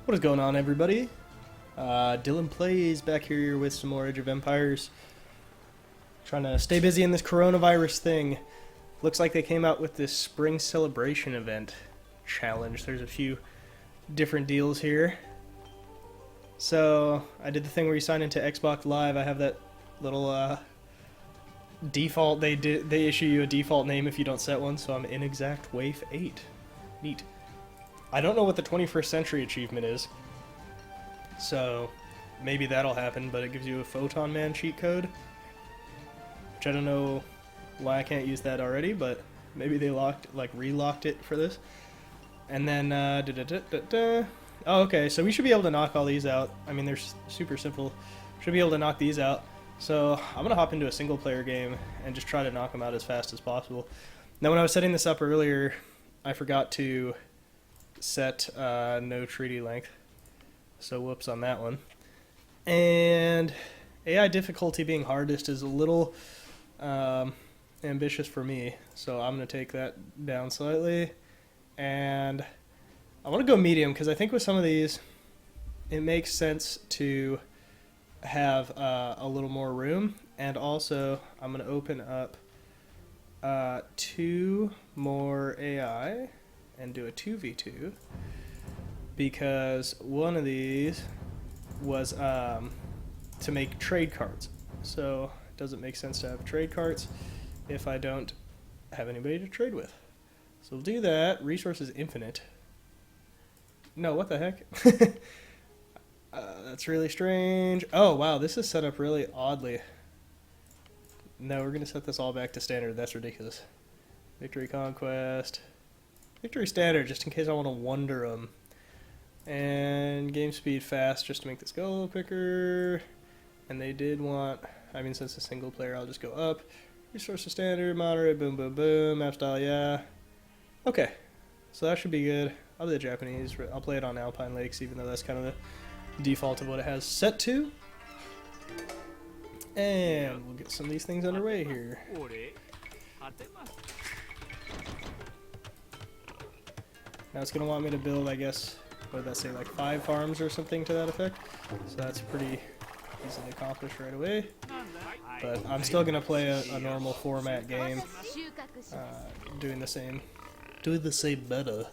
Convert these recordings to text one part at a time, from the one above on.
What is going on, everybody? Dylan Plays back here with some more Age of Empires. Trying to stay busy in this coronavirus thing. Looks like they came out with this spring celebration event challenge. There's a few different deals here. So I did the thing where you sign into Xbox Live. I have that little default. They issue you a default name if you don't set one. So I'm Inexact Waif 8. Neat. I don't know what the 21st century achievement is, so maybe that'll happen, but it gives you a Photon Man cheat code, which I don't know why I can't use that already, but maybe they relocked it for this. And then, oh, okay, so we should be able to knock all these out. I mean, they're super simple. Should be able to knock these out. So I'm going to hop into a single player game and just try to knock them out as fast as possible. Now, when I was setting this up earlier, I forgot to set no treaty length, so whoops on that one. And AI difficulty being hardest is a little ambitious for me, so I'm going to take that down slightly. And I want to go medium because I think with some of these it makes sense to have a little more room. And also I'm going to open up 2 more AI and do a 2v2 because one of these was to make trade cards. So it doesn't make sense to have trade cards if I don't have anybody to trade with. So we'll do that. Resources infinite. No, what the heck? That's really strange. Oh wow, this is set up really oddly. No, we're gonna set this all back to standard. That's ridiculous. Victory conquest. Victory standard, just in case I want to wonder them. And game speed fast, just to make this go a little quicker. And they did want, I mean, since it's a single player, I'll just go up. Resources standard, moderate, boom, boom, boom, map style, yeah. Okay, so that should be good. I'll do the Japanese. I'll play it on Alpine Lakes, even though that's kind of the default of what it has set to. And we'll get some of these things underway here. Now it's going to want me to build, I guess, what did that say, like 5 farms or something to that effect? So that's pretty easily accomplished right away. But I'm still going to play a normal format game, doing the same meta.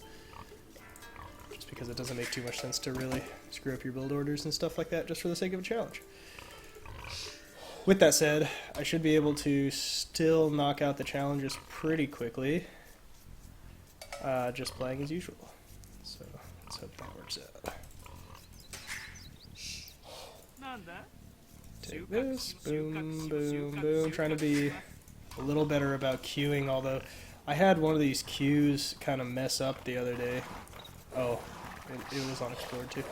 Just because it doesn't make too much sense to really screw up your build orders and stuff like that just for the sake of a challenge. With that said, I should be able to still knock out the challenges pretty quickly. Just playing as usual. So let's hope that works out. Take this, boom, boom, boom. Trying to be a little better about queuing, although I had one of these queues kind of mess up the other day. Oh, it was on Explored too.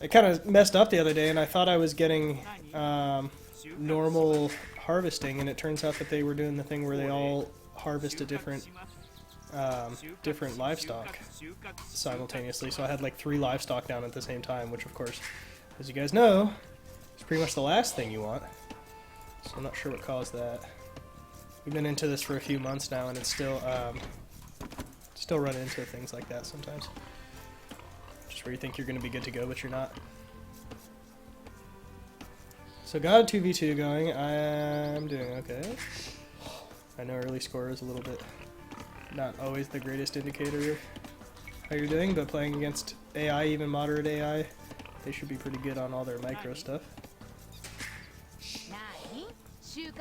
It kind of messed up the other day, and I thought I was getting normal harvesting, and it turns out that they were doing the thing where they all harvest a different livestock simultaneously. So I had like 3 livestock down at the same time, which of course, as you guys know, is pretty much the last thing you want. So I'm not sure what caused that. We've been into this for a few months now, and it's still run into things like that sometimes. Just where you think you're going to be good to go, but you're not. So got a 2v2 going. I'm doing okay. I know early score is a little bit not always the greatest indicator of how you're doing, but playing against AI, even moderate AI, they should be pretty good on all their micro stuff. Reset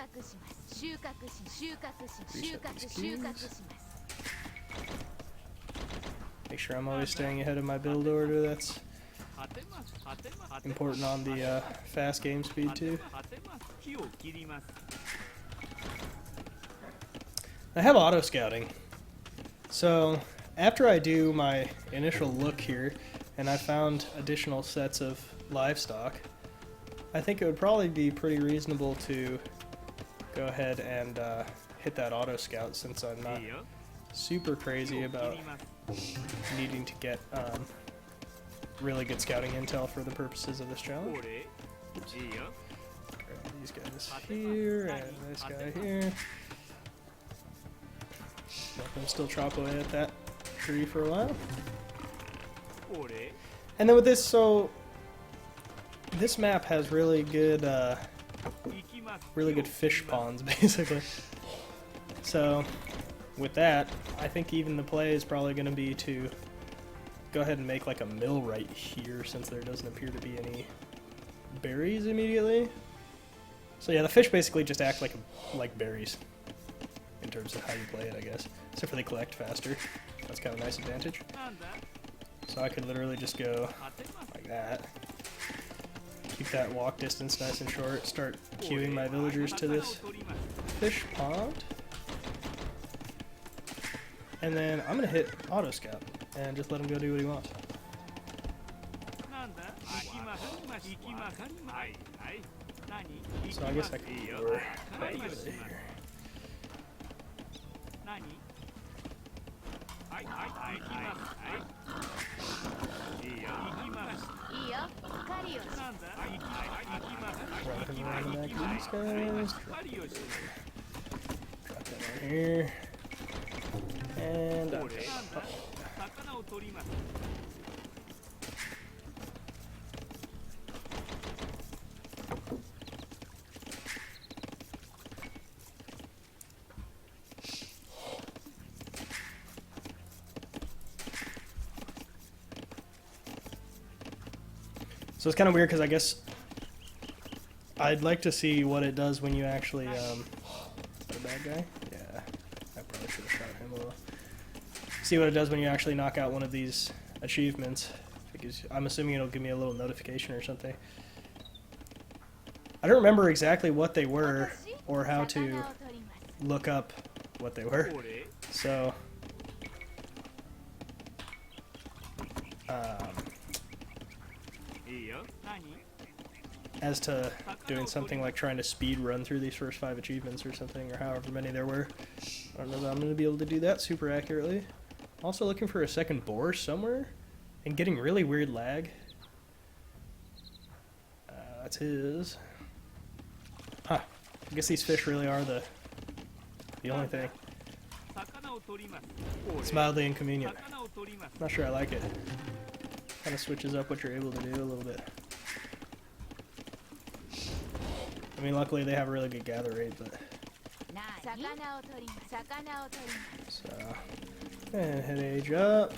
these queues. Make sure I'm always staying ahead of my build order. That's important on the fast game speed too. I have auto scouting. So after I do my initial look here and I found additional sets of livestock, I think it would probably be pretty reasonable to go ahead and hit that auto scout, since I'm not super crazy about needing to get really good scouting intel for the purposes of this challenge. Oops. Grab these guys here and this guy here. Let them still chop away at that tree for a while. And then with this, so this map has really good fish ponds, basically. So with that, I think even the play is probably going to be to go ahead and make like a mill right here, since there doesn't appear to be any berries immediately. So yeah, the fish basically just act like berries in terms of how you play it, I guess. Except for they collect faster. That's kind of a nice advantage. So I could literally just go like that. Keep that walk distance nice and short. Start queuing my villagers to this fish pond. And then I'm going to hit Auto Scout and just let him go do what he wants. So I guess I can go over here. Run him around the back of these guys. Drop that on here. And so it's kind of weird because I guess I'd like to see what it does when you actually, is that a bad guy? Yeah, I probably should have shot him a little. See what it does when you actually knock out one of these achievements, because I'm assuming it'll give me a little notification or something. I don't remember exactly what they were or how to look up what they were, so as to doing something like trying to speed run through these first 5 achievements or something, or however many there were. I don't know that I'm going to be able to do that super accurately. Also looking for a second boar somewhere and getting really weird lag. That's his. Huh. I guess these fish really are the only thing. It's mildly inconvenient. Not sure I like it. Kind of switches up what you're able to do a little bit. I mean, luckily they have a really good gather rate, but... So... and hit age up.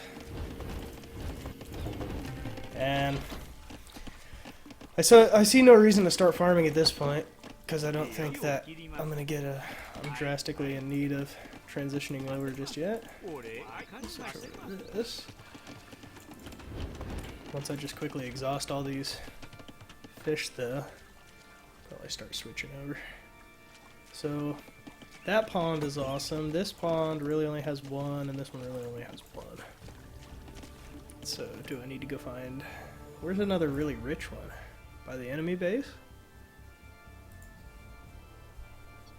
And... I see no reason to start farming at this point, because I don't think that I'm going to get I'm drastically in need of transitioning over just yet. So this. Once I just quickly exhaust all these fish, though, probably start switching over. So that pond is awesome. This pond really only has 1, and this one really only has 1. So do I need to go find... Where's another really rich one? By the enemy base?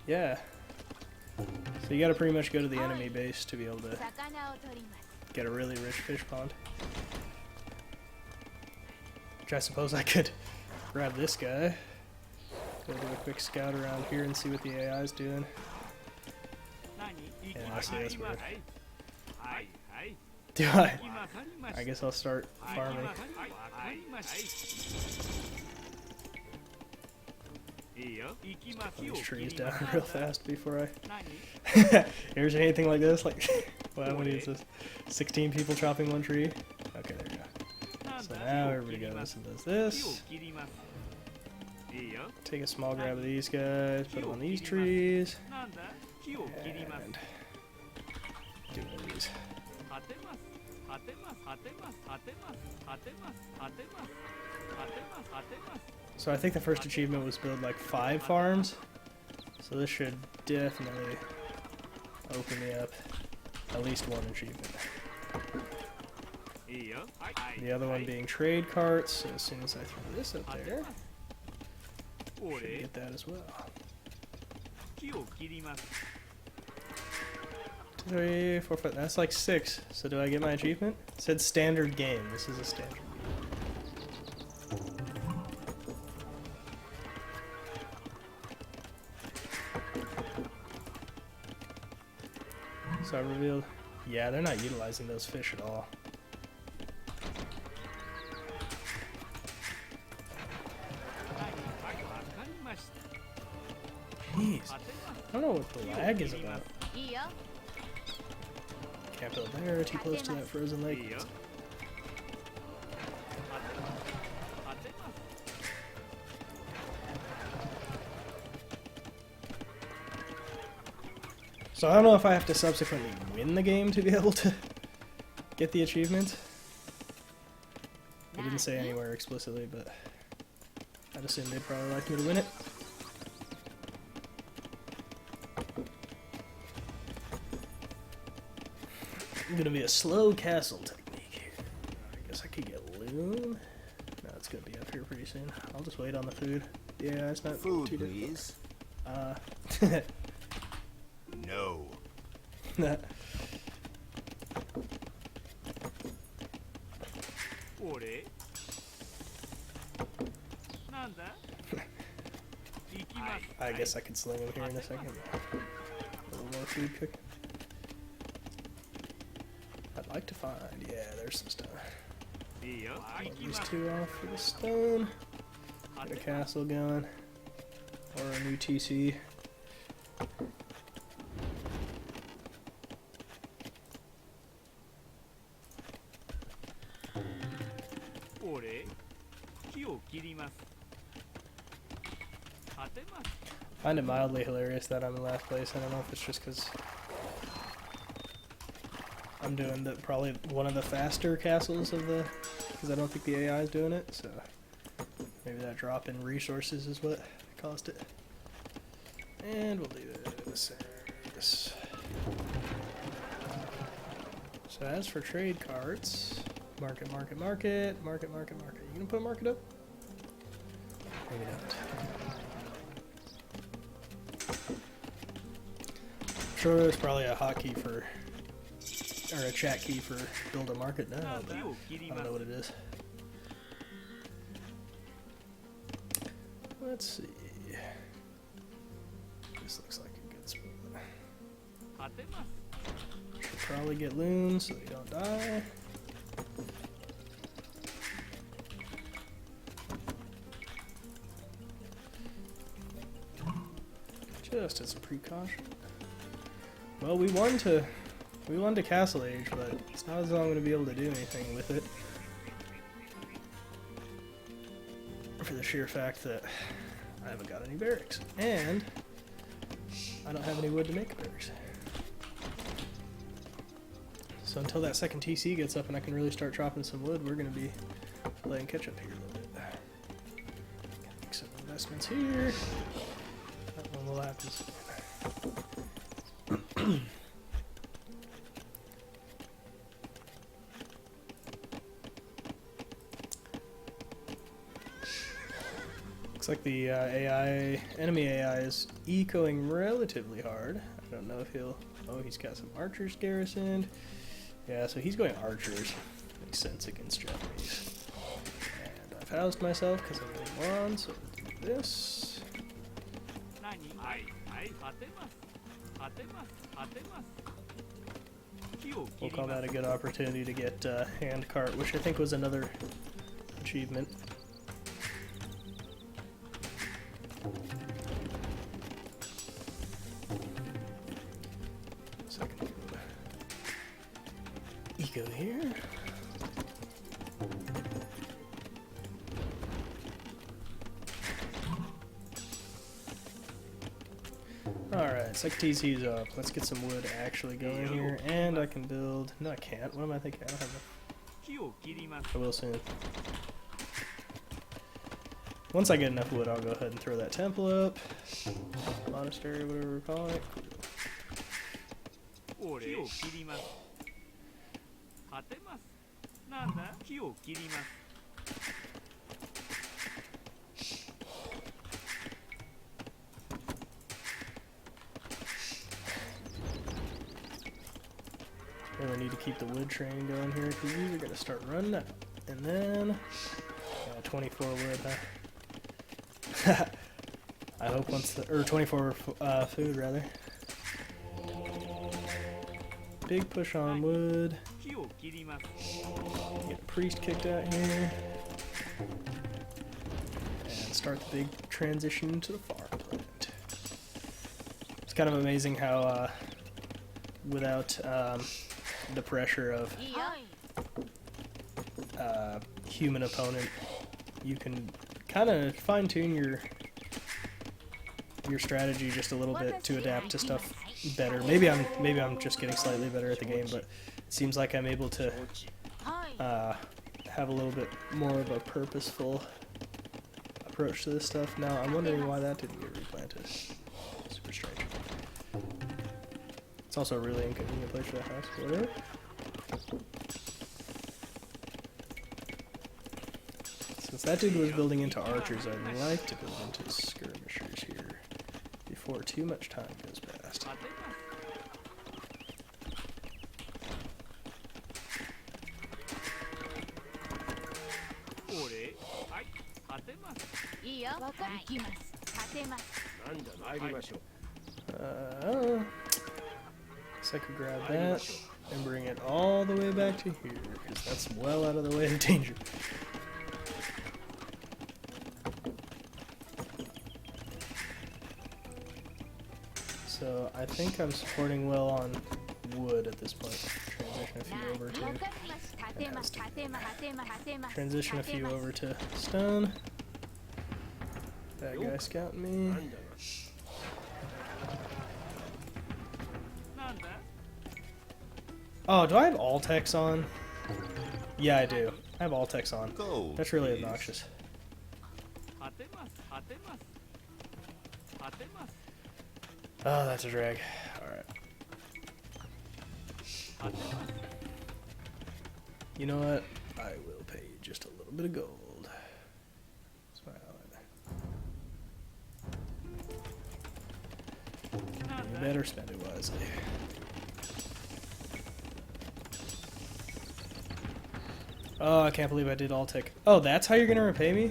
Yeah. So you gotta pretty much go to the enemy base to be able to get a really rich fish pond. Which I suppose I could grab this guy. Go do a quick scout around here and see what the AI is doing. Yeah, I see that's weird. Do I? I guess I'll start farming. Just put these trees down real fast before I... Here's anything like this? Like, wow, what is this? 16 people chopping one tree? Okay, there we go. So now everybody goes and does this. Take a small grab of these guys, put them on these trees, and do one of these. So I think the first achievement was build like 5 farms, so this should definitely open me up at least 1 achievement. The other one being trade carts, so as soon as I throw this up there, should get that as well. 2, 3, 4, 5, that's like 6. So do I get my achievement? It said standard game. This is a standard game. So I revealed, yeah, they're not utilizing those fish at all. Jeez. I don't know what the lag is about. Can't build there, too close to that frozen lake. So I don't know if I have to subsequently win the game to be able to get the achievement. They didn't say anywhere explicitly, but I'd assume they'd probably like me to win it. Gonna be a slow castle technique here. I guess I could get loom. No, it's gonna be up here pretty soon. I'll just wait on the food. Yeah, it's not food, too please. No. I guess I could sling him here in a second. A little more food cooking. I'd like to find, yeah, there's some stuff. Pull these two off for the stone. Get a castle going. Or a new TC. I find it mildly hilarious that I'm in last place. I don't know if it's just because I'm doing probably one of the faster castles of the, because I don't think the AI is doing it, so maybe that drop in resources is what caused it. And we'll do this and this. So as for trade carts, market. You gonna put a market up? Maybe not. I'm sure there's probably a hotkey for, or a chat key for build a market now, but I don't know what it is. Let's see. This looks like a good spot. Should probably get looms so they don't die. Just as a precaution. Well, we won to Castle Age, but it's not as though I'm going to be able to do anything with it. For the sheer fact that I haven't got any barracks, and I don't have any wood to make barracks. So until that second TC gets up and I can really start chopping some wood, we're going to be playing catch up here a little bit. Make some investments here. That one will happen soon. Looks like the enemy AI is ecoing relatively hard. I don't know if he'll... Oh, he's got some archers garrisoned. Yeah, so he's going archers. Makes sense against Japanese. And I've housed myself because I'm getting one, so we'll do this. We'll call that a good opportunity to get hand cart, which I think was another achievement. So I can do eco here. Alright, second TC's up. Let's get some wood actually going here. And I can build... No, I can't. What am I thinking? I don't have enough. I will soon. Once I get enough wood, I'll go ahead and throw that temple up. Monastery, whatever we're calling it. Really need to keep the wood train going here because these are going to start running out. And then, 24 wood, huh? I hope once the, or 24 food rather. Big push on wood. Get a priest kicked out here. And start the big transition to the farm plant. kind of amazing how without the pressure of human opponent, you can kind of fine-tune your strategy just a little bit to adapt to stuff better. Maybe I'm just getting slightly better at the game, but it seems like I'm able to have a little bit more of a purposeful approach to this stuff. Now I'm wondering why that didn't get replanted. Super strange. It's also a really inconvenient place for the house. Whatever. Since that dude was building into archers, I'd like to build into skirmishers here before too much time goes past. Guess I could grab that and bring it all the way back to here, because that's well out of the way of danger. So I think I'm supporting well on wood at this point. Transition a few over to stone. That guy scouting me. Oh, do I have all techs on? Yeah, I do. I have all techs on. That's really obnoxious. Oh, that's a drag. Alright. You know what? I will pay you just a little bit of gold. Smile. You better spend it wisely. Oh, I can't believe I did all tech. Oh, that's how you're gonna repay me?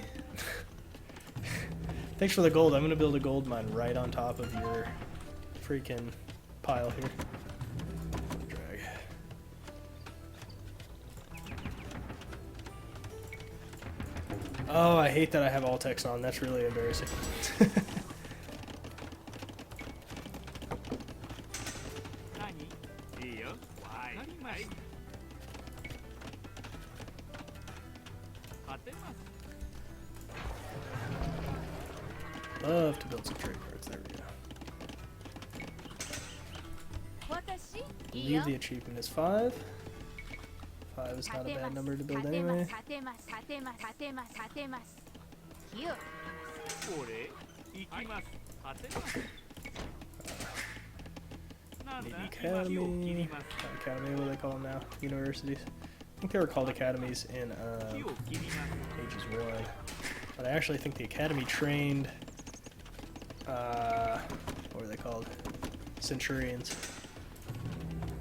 Thanks for the gold. I'm gonna build a gold mine right on top of your freaking pile here. Drag. Oh, I hate that I have all techs on. That's really embarrassing. Love to build some trade cards. There we go. I believe the achievement is 5. 5 is not a bad number to build anyway. Maybe academy. Academy, what do they call them now? Universities. I think they were called academies in Ages 1. But I actually think the academy trained, what were they called? Centurions.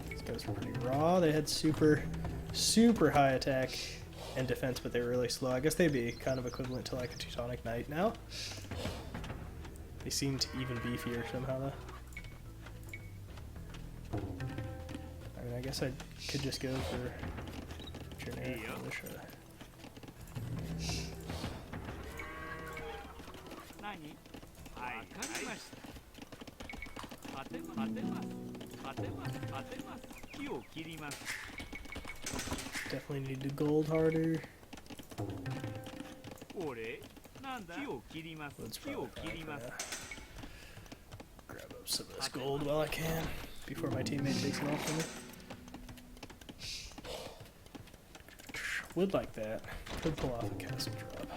These guys were pretty raw. They had super high attack and defense, but they were really slow. I guess they'd be kind of equivalent to like a Teutonic Knight now. They seemed even beefier somehow though. I mean, I guess I could just go for generic militia. Definitely need to gold harder. Let's probably grab up some of this gold while I can before my teammate takes it off from me. Would like that. Could pull off a castle drop.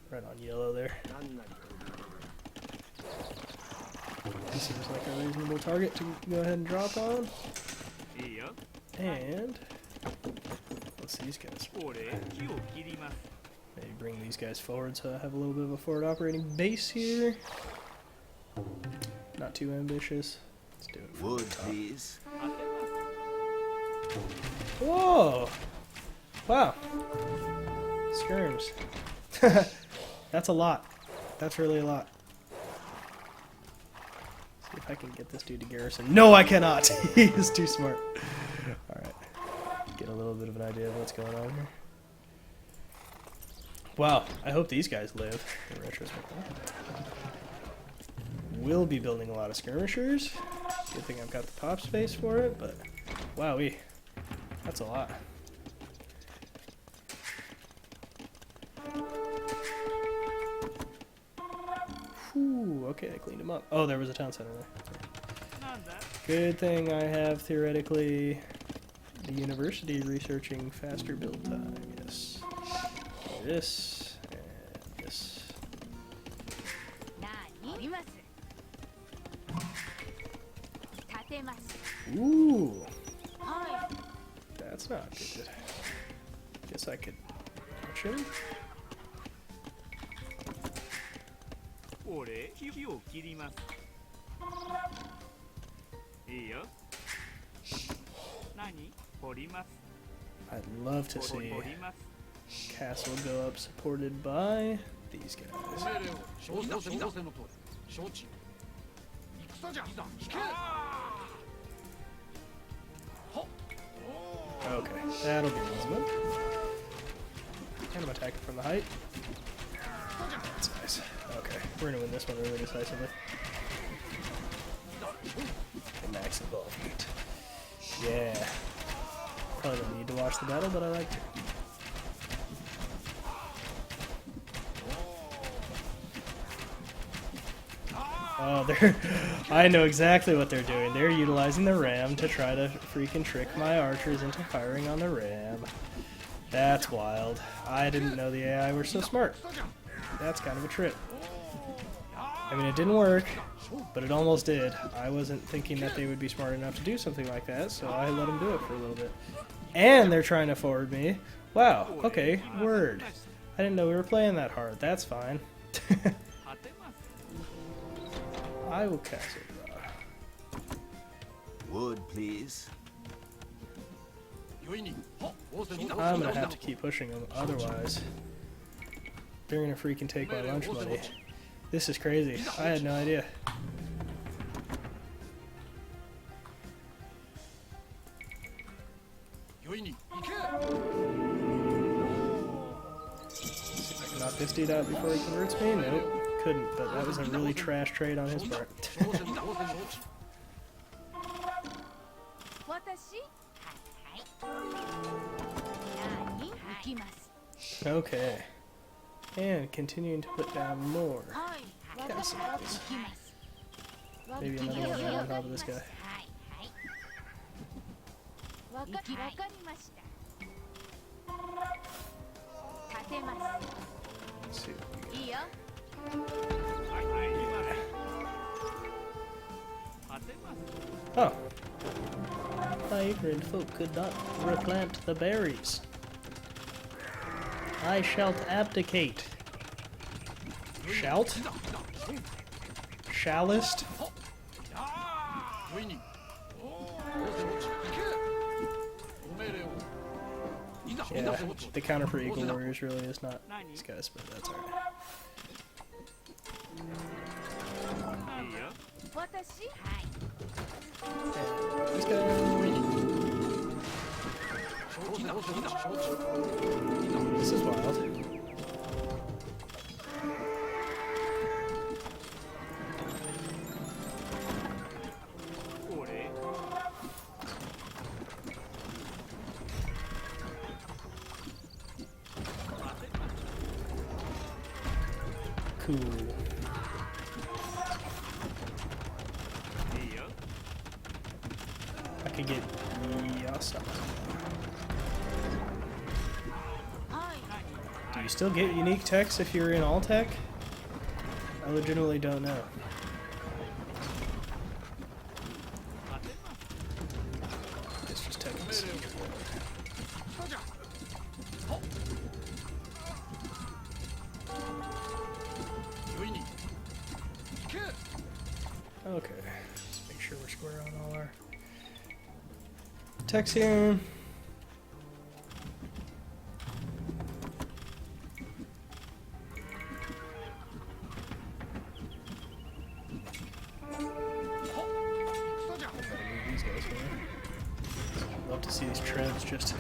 Right on yellow there. This seems like a reasonable target to go ahead and drop on. And what's these guys? Maybe bring these guys forward so I have a little bit of a forward operating base here. Not too ambitious. Let's do it from the top. Whoa! Wow. Skirms. That's a lot. That's really a lot. See if I can get this dude to garrison. No, I cannot! He is too smart. Alright. Get a little bit of an idea of what's going on here. Wow, I hope these guys live in retrospect. will be building a lot of skirmishers. Good thing I've got the pop space for it, but wowee, that's a lot. Whew, okay, I cleaned them up. Oh, there was a town center there. Good thing I have, theoretically, the university researching faster build time, yes. This, and this. Ooh! That's not good. Guess I could touch him. I'd love to see castle go up supported by these guys. Okay, that'll be easy one. And I'm attacking from the height. That's nice. Okay, we're gonna win this one really decisively. Max involvement. Yeah. Probably don't need to watch the battle, but I like to. Oh, they're... I know exactly what they're doing. They're utilizing the ram to try to freaking trick my archers into firing on the ram. That's wild. I didn't know the AI were so smart. That's kind of a trip. I mean, it didn't work, but it almost did. I wasn't thinking that they would be smart enough to do something like that, so I let them do it for a little bit. And they're trying to forward me. Wow, okay, word. I didn't know we were playing that hard. That's fine. I will castle draw. Wood, please. I'm gonna have to keep pushing them, otherwise they're gonna freaking take my lunch money. This is crazy. I had no idea. See if I can knock this dude out before he converts me? Nope. Couldn't, but that was a really trash trade on his part. Okay. And continuing to put down more castles. Maybe another one right on top of this guy. Let's see what we got. Oh. My ignorant folk could not replant the berries. I shalt abdicate. Shalt? Shallest? Yeah, the counter for Eagle Warriors really is not these guys, but that's alright. This guy. This is wild. Cool. I could get Yasa. Do you still get unique techs if you're in all tech? I legitimately don't know. It's just tech. Okay, let's make sure we're square on all our techs here. Love to see these treads just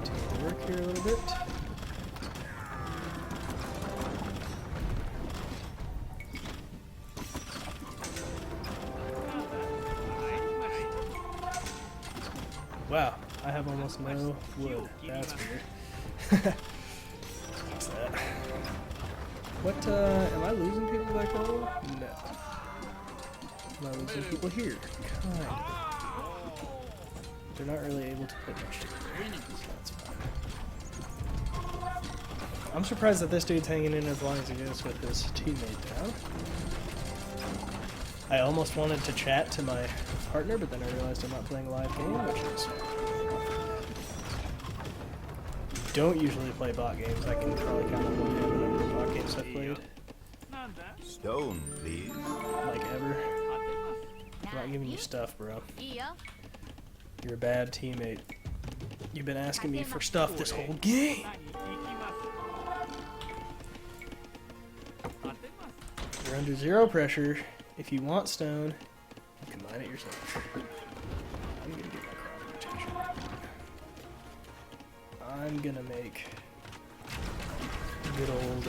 continue to work here a little bit. Wow, I have almost no wood. That's weird. What's that? What, am I losing people back home? No. Am I losing people here? Kind of. They're not really able to put much together, so that's fine. I'm surprised that this dude's hanging in as long as he is with his teammate down. I almost wanted to chat to my partner, but then I realized I'm not playing a live game, which is... Don't usually play bot games. I can probably count on one hand the number of bot games I've played. Stone, please. Like ever. I'm not giving you stuff, bro. You're a bad teammate. You've been asking me for stuff this whole game. You're under zero pressure. If you want stone, you can mine it yourself. I'm gonna get my crop rotation. I'm gonna make good old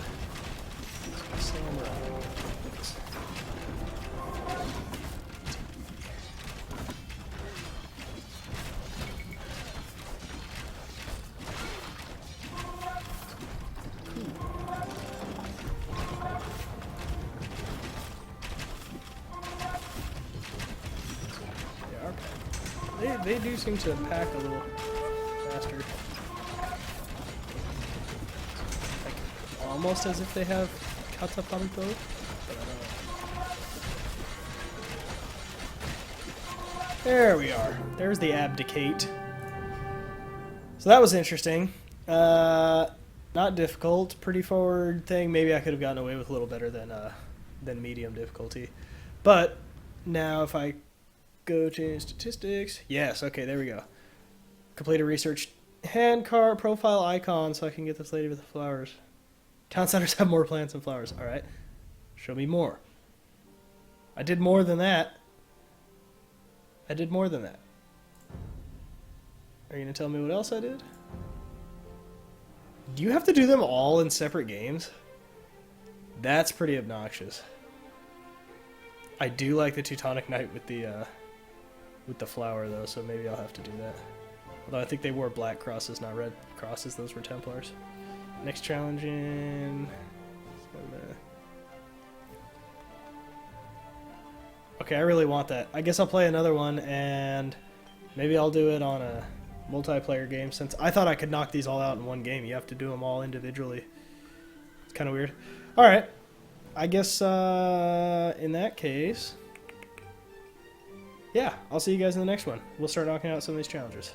samurai. They do seem to pack a little faster. Like, almost as if they have catapult, but I don't know. There we are. There's the abdicate. So that was interesting. Not difficult, pretty forward thing. Maybe I could have gotten away with a little better than medium difficulty. But now if I go to statistics. Yes, okay, there we go. Complete a research hand card profile icon so I can get this lady with the flowers. Town centers have more plants and flowers. Alright. Show me more. I did more than that. I did more than that. Are you going to tell me what else I did? Do you have to do them all in separate games? That's pretty obnoxious. I do like the Teutonic Knight with the flower though, so maybe I'll have to do that. Although I think they wore black crosses, not red crosses. Those were Templars. Next challenge in... Okay, I really want that. I guess I'll play another one, and maybe I'll do it on a multiplayer game, since I thought I could knock these all out in one game. You have to do them all individually. It's kind of weird. Alright. I guess in that case... yeah, I'll see you guys in the next one. We'll start knocking out some of these challenges.